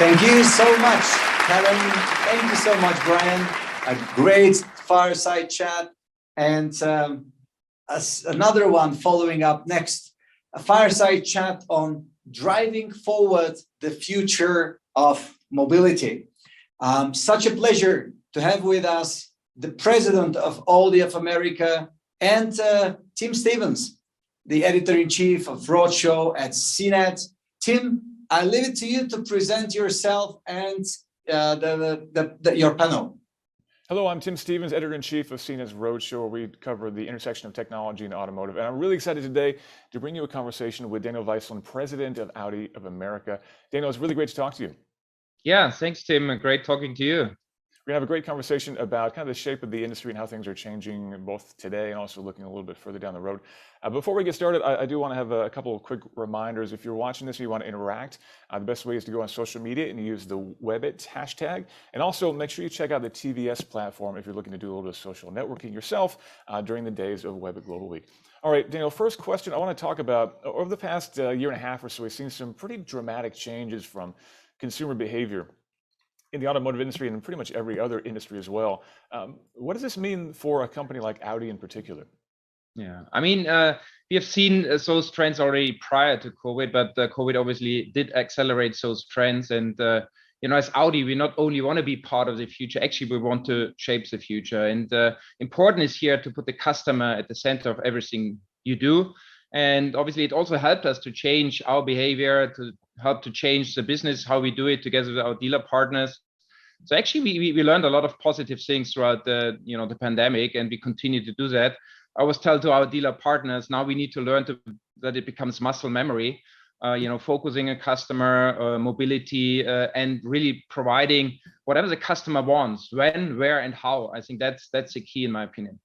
Thank you so much, Helen. Thank you so much, Brian. A great fireside chat. And another one following up next, a fireside chat on driving forward the future of mobility. Such a pleasure to have with us the president of Audi of America and Tim Stevens, the editor-in-chief of Roadshow at CNET. Tim, I leave it to you to present yourself and your panel. Hello, I'm Tim Stevens, editor-in-chief of CNET's Roadshow, where we cover the intersection of technology and automotive. And I'm really excited today to bring you a conversation with Daniel Weissland, president of Audi of America. Daniel, it's really great to talk to you. Yeah, thanks, Tim. Great talking to you. We're going to have a great conversation about kind of the shape of the industry and how things are changing both today and also looking a little bit further down the road. Before we get started, I do want to have a couple of quick reminders. If you're watching this and you want to interact, the best way is to go on social media and use the Webit hashtag. And also make sure you check out the TVS platform if you're looking to do a little bit of social networking yourself during the days of Webit Global Week. All right, Daniel, first question I want to talk about. Over the past year and a half or so, we've seen some pretty dramatic changes from consumer behavior in the automotive industry and in pretty much every other industry as well. What does this mean for a company like Audi in particular? Yeah, I mean, we have seen those trends already prior to COVID, but COVID obviously did accelerate those trends. And, as Audi, we not only want to be part of the future, actually, we want to shape the future. And important is here to put the customer at the center of everything you do. And obviously, it also helped us to change our behavior, to help to change the business, how we do it together with our dealer partners. So actually, we learned a lot of positive things throughout the pandemic, and we continue to do that. I always tell to our dealer partners, now we need to learn that it becomes muscle memory, focusing on customer mobility and really providing whatever the customer wants, when, where, and how. I think that's the key in my opinion.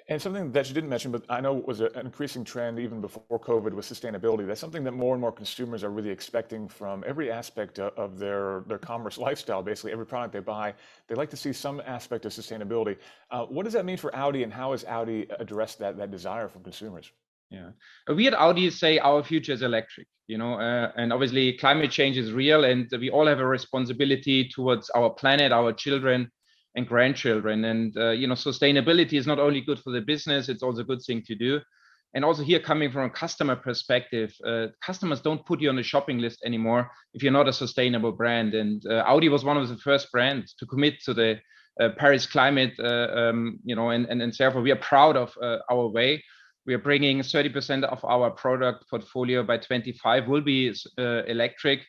And something that you didn't mention, but I know was an increasing trend even before COVID, was sustainability. That's something that more and more consumers are really expecting from every aspect of their commerce lifestyle. Basically, every product they buy, they like to see some aspect of sustainability. What does that mean for Audi, and how has Audi addressed that desire from consumers? Yeah, we at Audi say our future is electric, and obviously climate change is real, and we all have a responsibility towards our planet, our children, and grandchildren. And sustainability is not only good for the business, it's also a good thing to do. And also here, coming from a customer perspective, customers don't put you on the shopping list anymore if you're not a sustainable brand. And Audi was one of the first brands to commit to the Paris climate, and therefore we are proud of our way. We are bringing 30% of our product portfolio by 25 will be electric.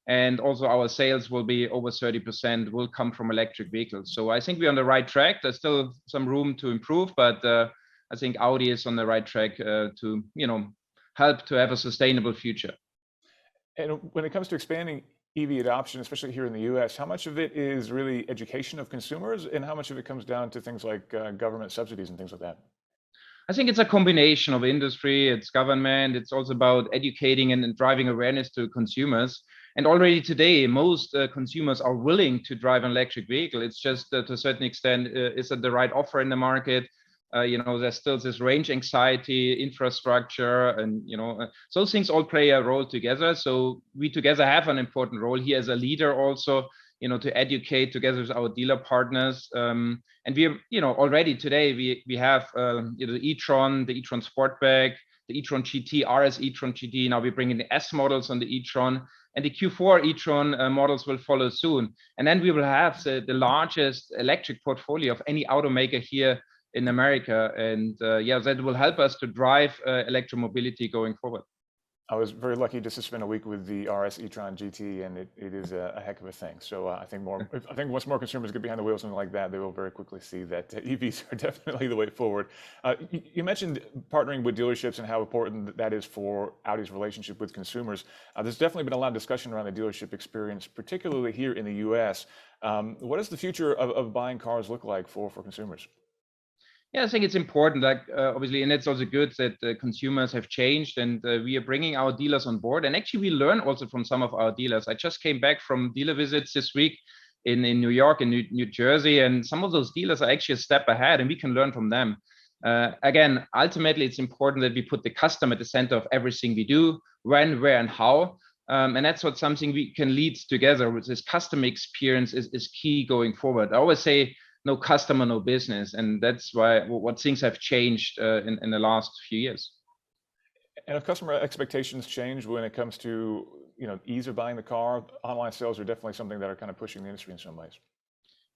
And also our sales will be over 30% will come from electric vehicles. So I think we're on the right track. There's still some room to improve, but I think Audi is on the right track to help to have a sustainable future. And when it comes to expanding EV adoption, especially here in the US, how much of it is really education of consumers, and how much of it comes down to things like government subsidies and things like that? I think it's a combination of industry, it's government, it's also about educating and driving awareness to consumers. And already today, most consumers are willing to drive an electric vehicle. It's just to a certain extent, is it the right offer in the market? There's still this range anxiety, infrastructure, and those things all play a role together. So we together have an important role here as a leader also, to educate together with our dealer partners. And we, already today we have the e-tron, the e-tron Sportback, the e-tron GT, RS e-tron GT. Now we're bringing the S models on the e-tron. And the Q4 e-tron models will follow soon. And then we will have the largest electric portfolio of any automaker here in America. And that will help us to drive electromobility going forward. I was very lucky just to spend a week with the RS e-tron GT, and it is a heck of a thing. So I think once more consumers get behind the wheel of something like that, they will very quickly see that EVs are definitely the way forward. You mentioned partnering with dealerships and how important that is for Audi's relationship with consumers. There's definitely been a lot of discussion around the dealership experience, particularly here in the US. What does the future of buying cars look like for consumers? Yeah, I think it's important, obviously, and it's also good that the consumers have changed, and we are bringing our dealers on board. And actually, we learn also from some of our dealers. I just came back from dealer visits this week in New York and New Jersey, and some of those dealers are actually a step ahead, and we can learn from them. Again, ultimately, it's important that we put the customer at the center of everything we do, when, where, and how. And that's what something we can lead together with. This customer experience is key going forward. I always say no customer, no business, and that's why what things have changed in the last few years. And if customer expectations change when it comes to ease of buying the car, online sales are definitely something that are kind of pushing the industry in some ways.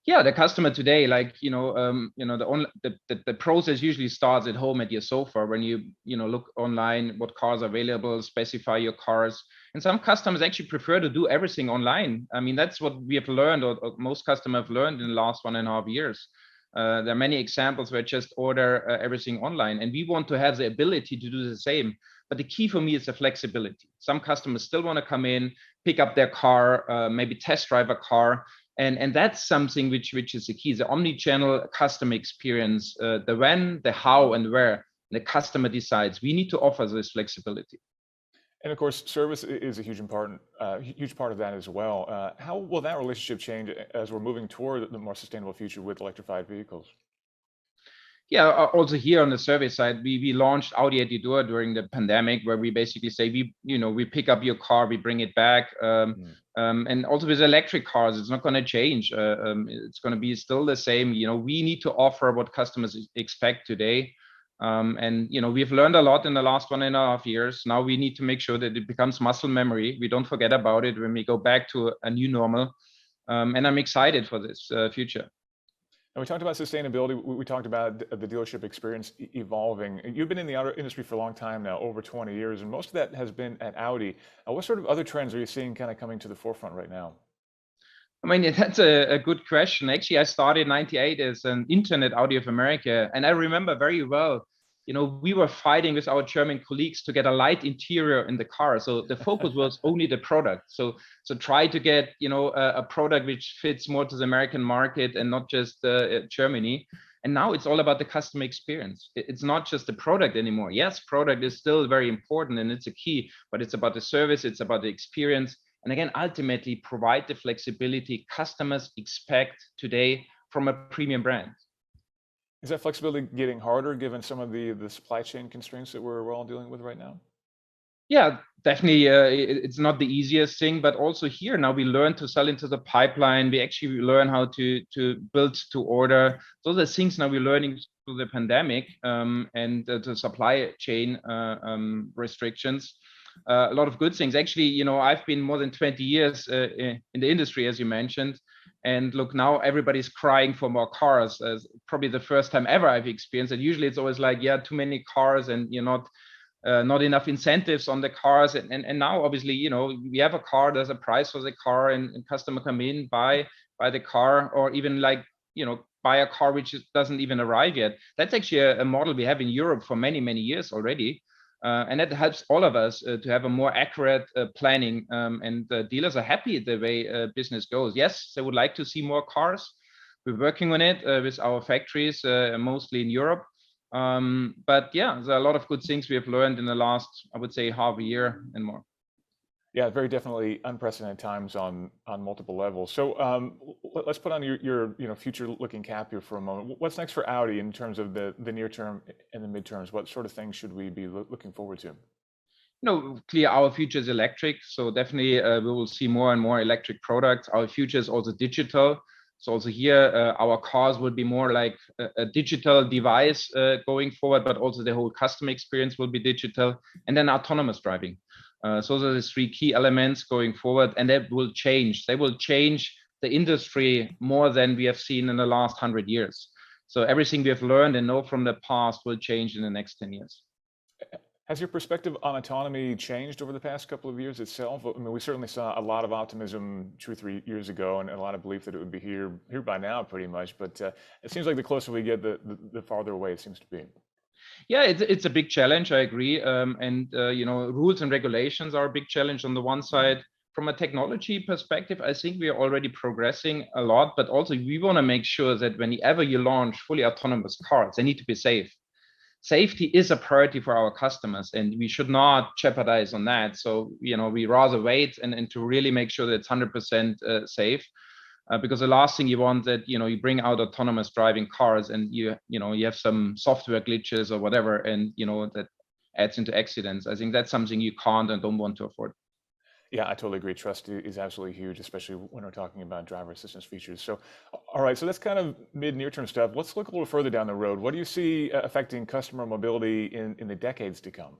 Yeah, the customer today, like the process usually starts at home at your sofa when you look online what cars are available, specify your cars, and some customers actually prefer to do everything online. I mean, that's what we have learned, or most customers have learned in the last 1.5 years. There are many examples where just order everything online, and we want to have the ability to do the same. But the key for me is the flexibility. Some customers still want to come in, pick up their car, maybe test drive a car. And that's something which is the key, the omni-channel customer experience, the when, the how, and where the customer decides. We need to offer this flexibility. And of course, service is a huge part of that as well. How will that relationship change as we're moving toward the more sustainable future with electrified vehicles? Yeah, also here on the service side, we launched Audi at your door during the pandemic, where we basically say we pick up your car, we bring it back, and also with electric cars, it's not going to change. It's going to be still the same. We need to offer what customers expect today, and we've learned a lot in the last 1.5 years. Now we need to make sure that it becomes muscle memory. We don't forget about it when we go back to a new normal, and I'm excited for this future. And we talked about sustainability. We talked about the dealership experience evolving. You've been in the auto industry for a long time now, over 20 years, and most of that has been at Audi. What sort of other trends are you seeing kind of coming to the forefront right now? I mean, that's a good question. Actually, I started in '98 as an intern at Audi of America, and I remember very well, we were fighting with our German colleagues to get a light interior in the car. So the focus was only the product. So try to get, a product which fits more to the American market and not just Germany. And now it's all about the customer experience. It's not just the product anymore. Yes, product is still very important and it's a key, but it's about the service, it's about the experience. And again, ultimately provide the flexibility customers expect today from a premium brand. Is that flexibility getting harder given some of the supply chain constraints that we're all dealing with right now? Yeah, definitely. It's not the easiest thing, but also here now we learn to sell into the pipeline. We actually learn how to build to order. Those are things now we're learning through the pandemic and the supply chain restrictions. A lot of good things. Actually, I've been more than 20 years in the industry, as you mentioned. And look, now everybody's crying for more cars. As probably the first time ever I've experienced it. Usually it's always like, yeah, too many cars and not enough incentives on the cars. And now obviously, we have a car, there's a price for the car, and customer come in, buy the car, or even like, buy a car which doesn't even arrive yet. That's actually a model we have in Europe for many, many years already. And that helps all of us to have a more accurate planning, and dealers are happy the way business goes. Yes, they would like to see more cars. We're working on it with our factories, mostly in Europe. But yeah, there are a lot of good things we have learned in the last, I would say, half a year and more. Yeah, very definitely unprecedented times on multiple levels. So let's put on your future-looking cap here for a moment. What's next for Audi in terms of the near term and the midterms? What sort of things should we be looking forward to? Clear our future is electric, so definitely we will see more and more electric products. Our future is also digital. So also here, our cars will be more like a digital device going forward, but also the whole customer experience will be digital, and then autonomous driving. So those are the three key elements going forward, and that will change. They will change the industry more than we have seen in the last 100 years. So everything we have learned and know from the past will change in the next 10 years. Has your perspective on autonomy changed over the past couple of years itself? I mean, we certainly saw a lot of optimism 2 or 3 years ago, and a lot of belief that it would be here by now, pretty much. But it seems like the closer we get, the farther away it seems to be. Yeah, it's a big challenge. I agree. Rules and regulations are a big challenge on the one side. From a technology perspective, I think we are already progressing a lot, but also we want to make sure that whenever you launch fully autonomous cars, they need to be safe. Safety is a priority for our customers, and we should not jeopardize on that. So, we rather wait and to really make sure that it's 100% safe. Because the last thing you want that you bring out autonomous driving cars and you have some software glitches or whatever, and that adds into accidents. I think that's something you can't and don't want to afford. Yeah, I totally agree. Trust is absolutely huge, especially when we're talking about driver assistance features. So, all right, so that's kind of mid-near-term stuff. Let's look a little further down the road. What do you see affecting customer mobility in the decades to come?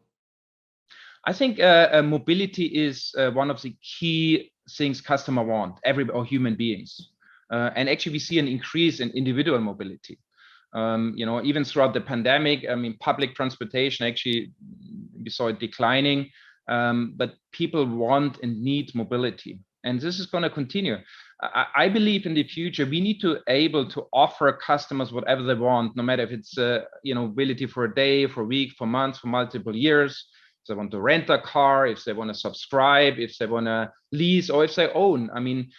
I think mobility is one of the key things customer want, or human beings. And actually, we see an increase in individual mobility. Even throughout the pandemic, I mean, public transportation actually, we saw it declining, but people want and need mobility. And this is going to continue. I believe in the future, we need to able to offer customers whatever they want, no matter if it's mobility for a day, for a week, for months, for multiple years. If they want to rent a car, if they want to subscribe, if they want to lease, or if they own. I mean,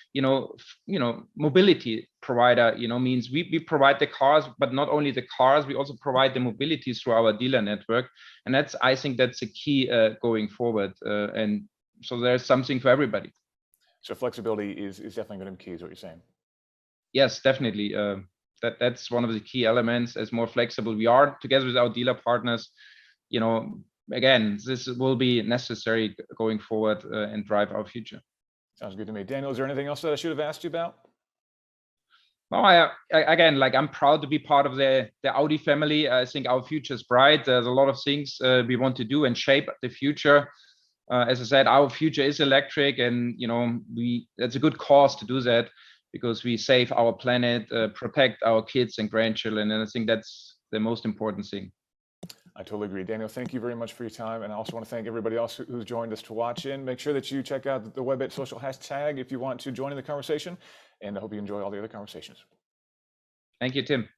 mobility provider, means we provide the cars, but not only the cars, we also provide the mobility through our dealer network. And I think that's a key going forward. And so there's something for everybody. So flexibility is definitely going to be key, is what you're saying. Yes, definitely. That's one of the key elements. As more flexible we are together with our dealer partners, again, this will be necessary going forward and drive our future. Sounds good to me. Daniel, is there anything else that I should have asked you about? No, again, I'm proud to be part of the Audi family. I think our future is bright. There's a lot of things we want to do and shape the future. As I said, our future is electric, and that's a good cause to do that, because we save our planet, protect our kids and grandchildren, and I think that's the most important thing. I totally agree. Daniel, thank you very much for your time. And I also want to thank everybody else who's joined us to watch in. Make sure that you check out the Webit social hashtag if you want to join in the conversation. And I hope you enjoy all the other conversations. Thank you, Tim.